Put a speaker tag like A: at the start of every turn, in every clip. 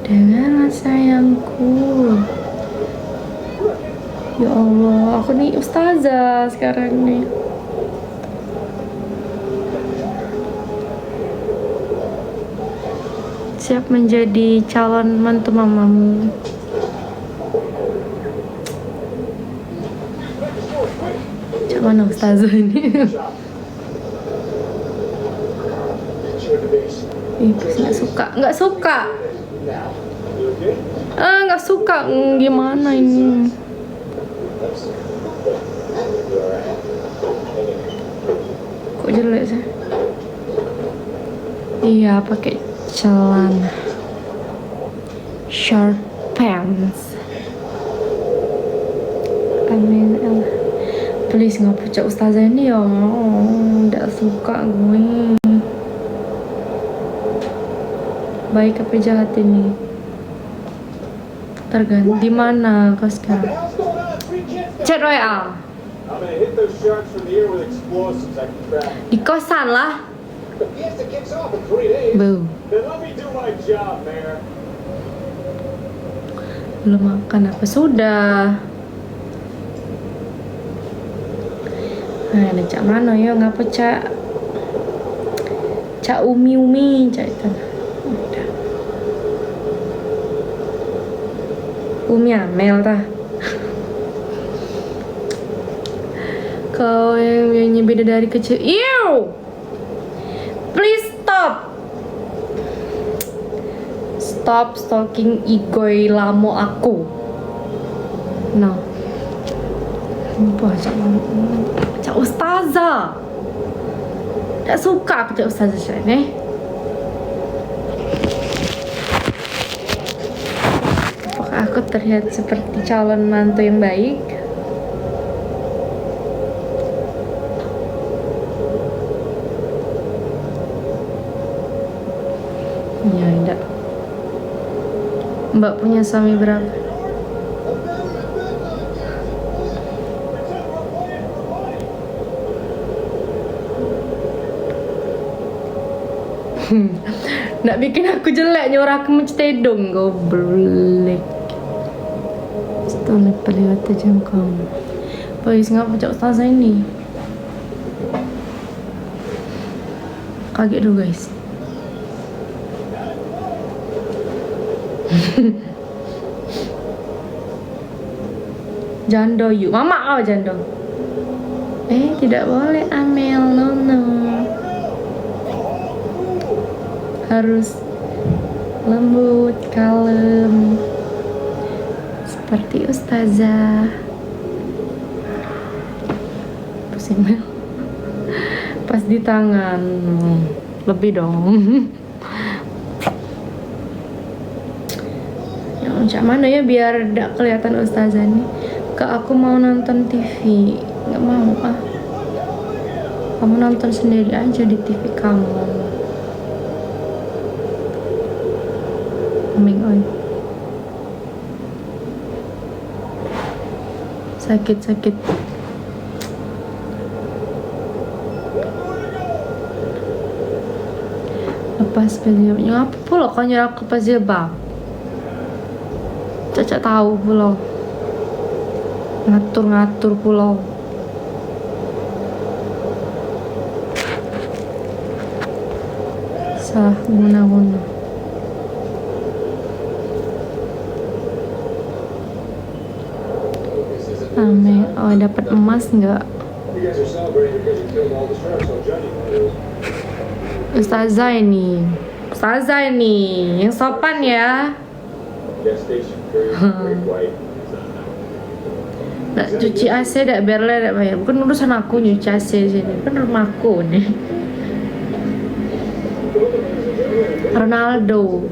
A: Dengarlah sayangku. Ya Allah, aku nih ustazah sekarang nih. Siap menjadi calon mantu mamamu. Cak mana ustazah ini? Nggak suka. Nggak suka. Gimana ini? Kok jelek sih? Iya, pakai celana short pants. Amin. Please ngapa cak ustazah ini ya? Nggak suka gue. Baik apa jahat ini? Tergantung di mana kau sekarang. Chat Royal. Di kosan lah. Bu. Belum makan apa sudah? Ada cak mana ya? Ngapa cak? Cak Umi cak itu. Umi Amel tah. Kau yang beda dari kecil. Ew! Please stop. Stop stalking igoi lamo aku. No. Cak ustazah. Tak suka aku cak ustazah saya nih. Apakah aku terlihat seperti calon mantu yang baik? Ya, enggak. Mbak punya suami berapa? Nggak bikin aku jelek, nyuruh aku mencetedong. Goblok. Setelah pelewat jam kamu. Boys, ngapa cak ustazah ini? Kaget dulu guys. Jando yuk. Mama jando. Tidak boleh Amel. No. Harus lembut, kalem. Seperti ustazah. Pusing Mel. Pas di tangan. Lebih dong. Cak mana ya biar tidak kelihatan ustazah nih. Kak, aku mau nonton TV. Nggak mau ah. Kamu nonton sendiri aja di TV kamu. Aming oi. Sakit. Lepas jilbabnya apa pula kau nyuruh aku lepas jilbab? Cacak tahu pulau ngatur pulau. Salah guna. Amin. Dapat emas nggak? Ustazah ini yang sopan ya. Nggak cuci AC, nggak berle, nggak bayar. Bukan urusan aku nyuci AC sini, kan rumahku nih. Ronaldo.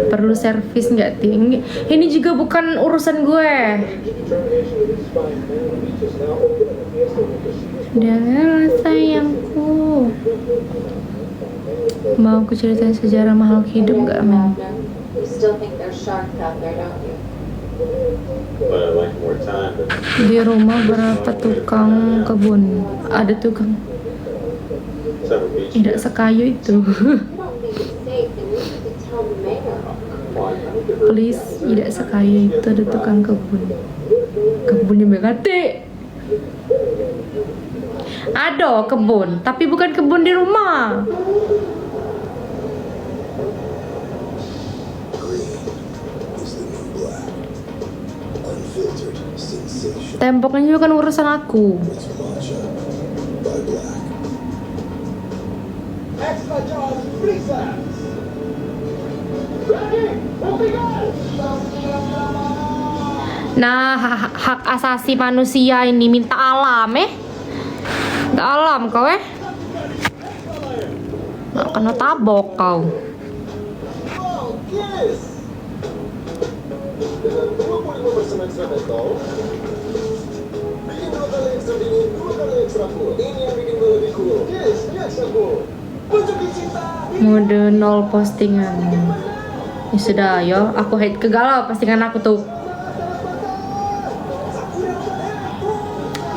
A: Perlu servis nggak tinggi? Ini juga bukan urusan gue. Dengarlah sayangku. Mau aku ceritain sejarah makhluk hidup nggak, Mel? Di rumah berapa tukang kebun? Ada tukang Tidak sekayu itu. Please, tidak sekayu itu ada tukang kebun. Kebunnya Megati. Ada kebun, tapi bukan kebun di rumah. Temboknya juga kan urusan aku. Nah, hak asasi manusia ini minta alam minta alam kau nggak kena tabok kau. Mode 0 postingan. Ya sudah, yo, aku hate kegalau postingan aku tuh.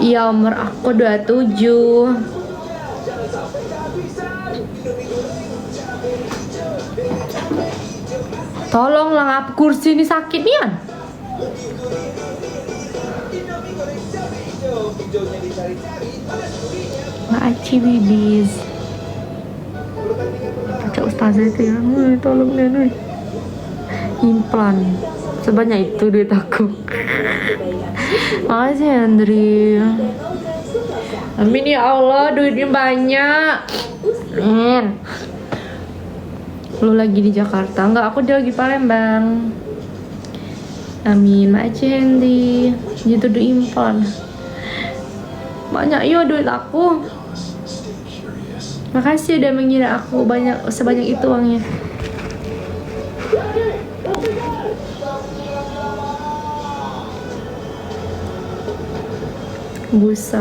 A: Iya, umur aku 27. Tolonglah, ngapa kursi ini sakit nian? Aci bibis. Baca ustazah itu ya, tolong nenek. Implan sebanyak itu duit aku. Makasih Andri. Amin ya Allah, duitnya banyak. Lu lagi di Jakarta? Enggak, aku lagi Palembang. Amin, makasih Hendy. Gitu duit implan. Banyak yo duit aku. Makasih udah mengira aku sebanyak itu uangnya. Busa.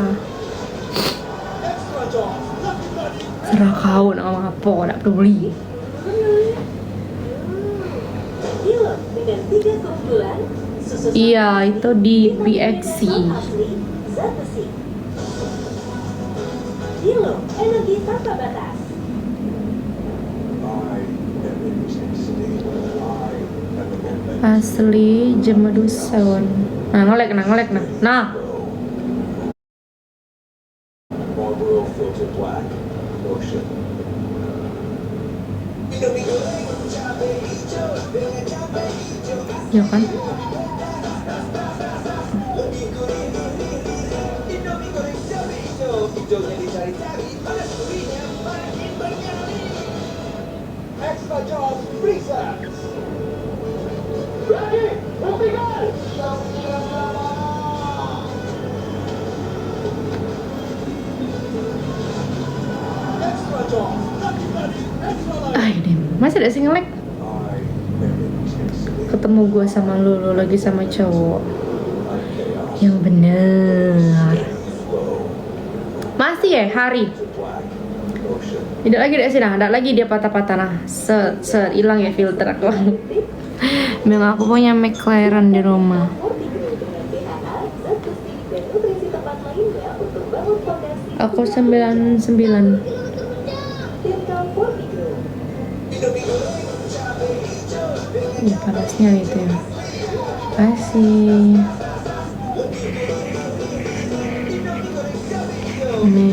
A: Serah kau nak ngomong apa, nak peduli. Iya, itu di PXC. Energi tanpa batas. Asli Jemaduson. Nah, ngelek nah. Nah. Ya kan? Ini masih ada sih ngelek. Ketemu gue sama lu lagi sama cowok yang bener. Masih ya hari. Tidak lagi deh sih, ada lagi dia patah-patah nah. Hilang ya filter aku. Memang aku punya McLaren di rumah. Aku 99. Ini panasnya itu ya. Kasih. Ini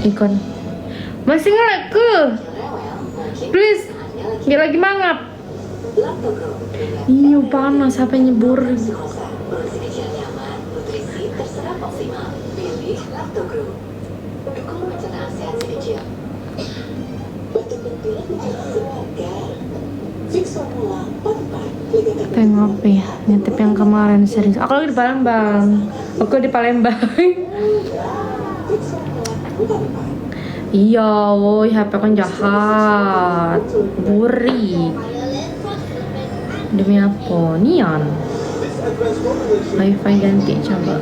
A: ikon masih ngelek ke? Please, nggak lagi mangap. Iya panas, apa nyebur? Tengok ya, nyetip yang kemarin serius. Aku lagi di Palembang. Iya, woi HP kan jahat. Buri. Demi apa? Nian. Wifi ganti coba.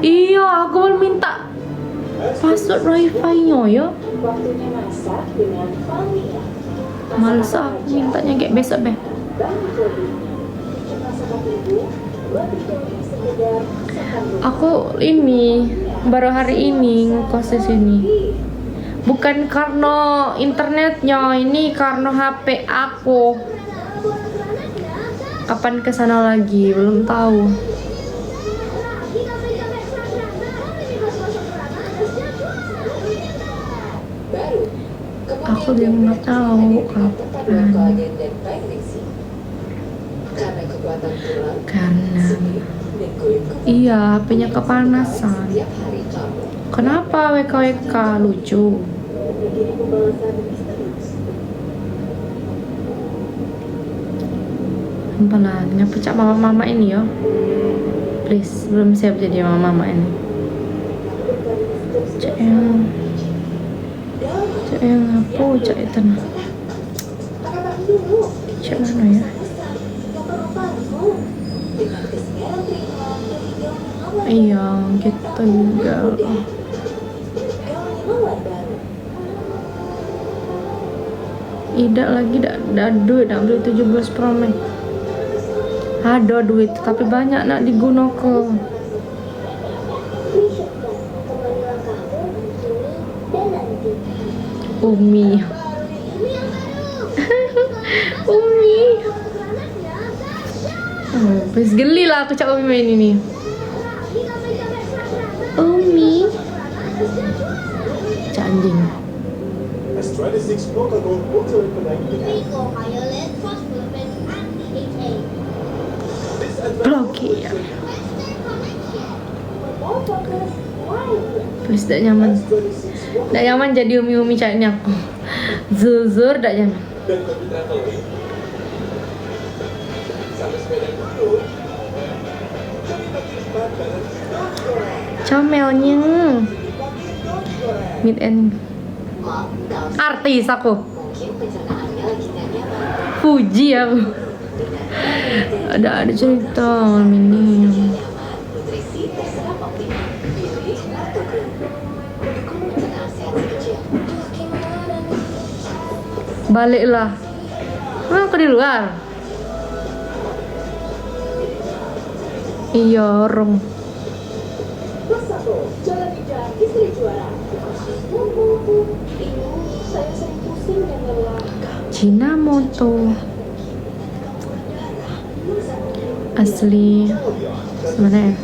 A: Iya, aku mau minta password wifi-nya ya. Males aku mintanya kayak besok deh. Aku ini baru hari ini ngekos di sini. Bukan karena internetnya, ini karena HP aku. Kapan kesana lagi? Belum tahu. Aku juga nggak tahu kapan. Karena iya, HP-nya kepanasan. Kenapa WKWK lucu? Pelan, ngepecak mama-mama ini yo. Please, belum siap jadi mama-mama ini. Cek yang apa? Cek itu nah. Cek mana ya? Iya, gitu juga. Tidak lagi, ada duit nak beli 17 Pro Max. Ada duit, tapi banyak nak digunakan. Umi. Umi. Pas geli lah aku cak Umi main ini. Umi. Cak anjing. Blokir. Please, tak nyaman. Tak nyaman jadi umi-umi caknya aku. Zuzur tak nyaman. Comelnya mid end artis aku. Puji aku. Ada cerita malam ini. Baliklah. Aku di luar. Iya, orang. Cina moto asli sebenarnya.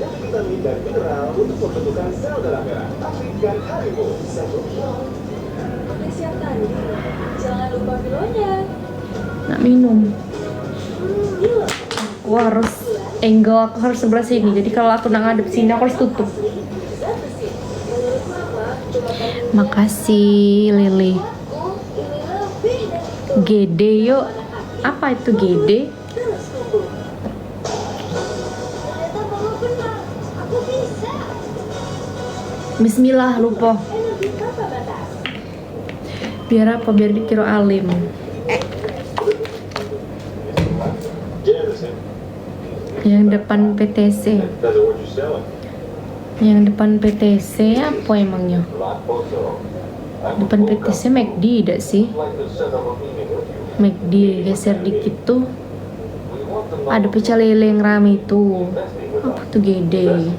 A: Nak minum. Aku harus aku harus sebelah sini. Jadi kalau aku nak ngadep sini aku harus tutup. Makasih Lili. Gede yuk. Apa itu gede? Bismillah, lupa. Biar apa? Biar dikira alim. Yang depan PTC. Yang depan PTC apa emangnya? Depan PTC McD tidak sih? McD geser dikit tuh. Ada pecel lele yang rame itu. Apa tuh gede?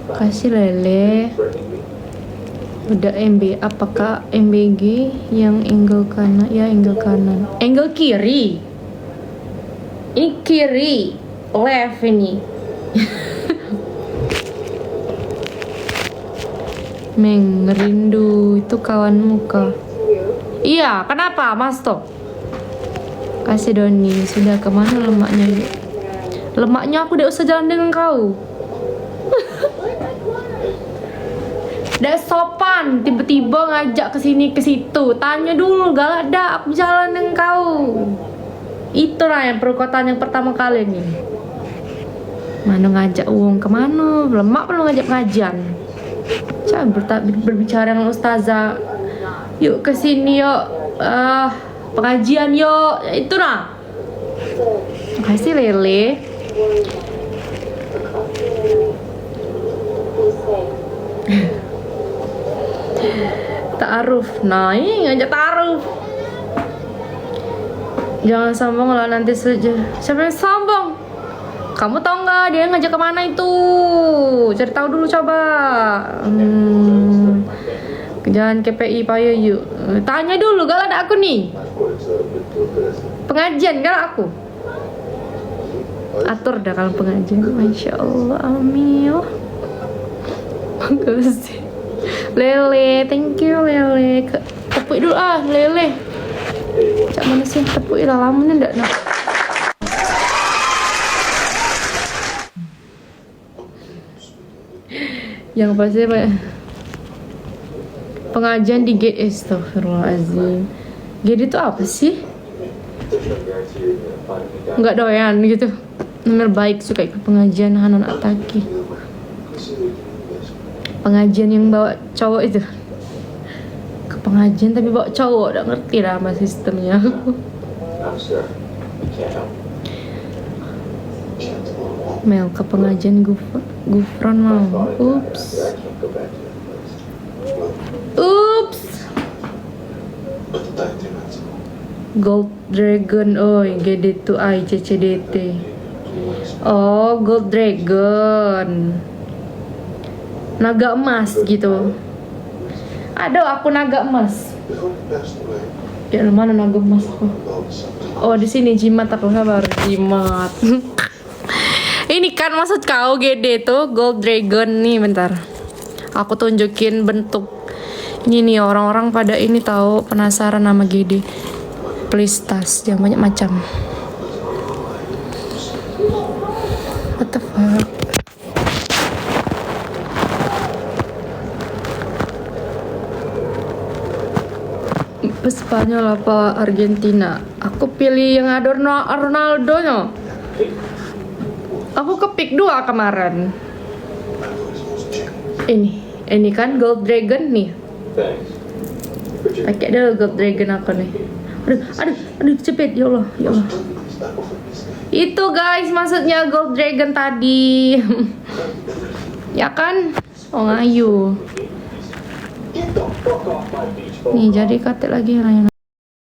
A: Kasih lele. Udah MB, apakah MBG yang angle kanan? Ya angle kanan. Angle kiri. Ini kiri, left ini. Meng rindu itu kawan muka. Iya, kenapa Mas Top? Kasih Doni, sudah kemana lemaknya? Lemaknya aku udah usah jalan dengan kau. Udah sopan, tiba-tiba ngajak ke sini ke situ. Tanya dulu, galak dah aku jalan dengan kau. Itulah yang perkotaan yang pertama kali nih. Mana ngajak uang kemana? Lemak belum ngajak ngajian. Coba berbicara dengan ustazah. Yuk ke sini yuk. Pengajian yuk. Itu nah. Makasih Lele. Ta'aruf. Nah, ini ngajak ta'aruf. Jangan sombong lah nanti saja. Siapa yang sombong? Kamu tahu nggak dia ngajak kemana itu? Cari tahu dulu coba. Jangan KPI payah yuk. Tanya dulu kalau ada aku nih. Pengajian kalau aku. Atur dah kalau pengajian. Masya Allah, amin. Bagus. Lele, thank you Lele. Tepuk dulu Lele. Cak mana sih tepuk lah lama nih ndak nak. Yang pasti apa? Pengajian di gate. Astagfirullahaladzim. Gate itu apa sih? Nggak doyan gitu. Nomor baik suka ikut pengajian Hanan Ataki. Pengajian yang bawa cowok itu. Ke pengajian tapi bawa cowok, udah ngerti lah sama sistemnya. Mel ke pengajian Gufron mau. Ups. Gold Dragon, GD2i CCDT. Oh, Gold Dragon. Naga emas gitu. Ada aku naga emas. Ya mana naga emas aku? Oh, di sini jimat aku, sabar. Jimat. Ini kan maksud kau GD tuh Gold Dragon nih, bentar. Aku tunjukin bentuk. Ini nih orang-orang pada ini tahu penasaran nama GD. Please tas yang banyak macam. What the fuck? Spanyol apa Argentina? Aku pilih yang ada Ronaldo nya. Aku kepik 2 kemarin. Ini kan Gold Dragon nih. Pakai dulu Gold Dragon aku nih. Aduh, cepet ya Allah. Itu guys maksudnya Gold Dragon tadi. Ya kan? Oh ngayu. Nih jadi kate lagi yang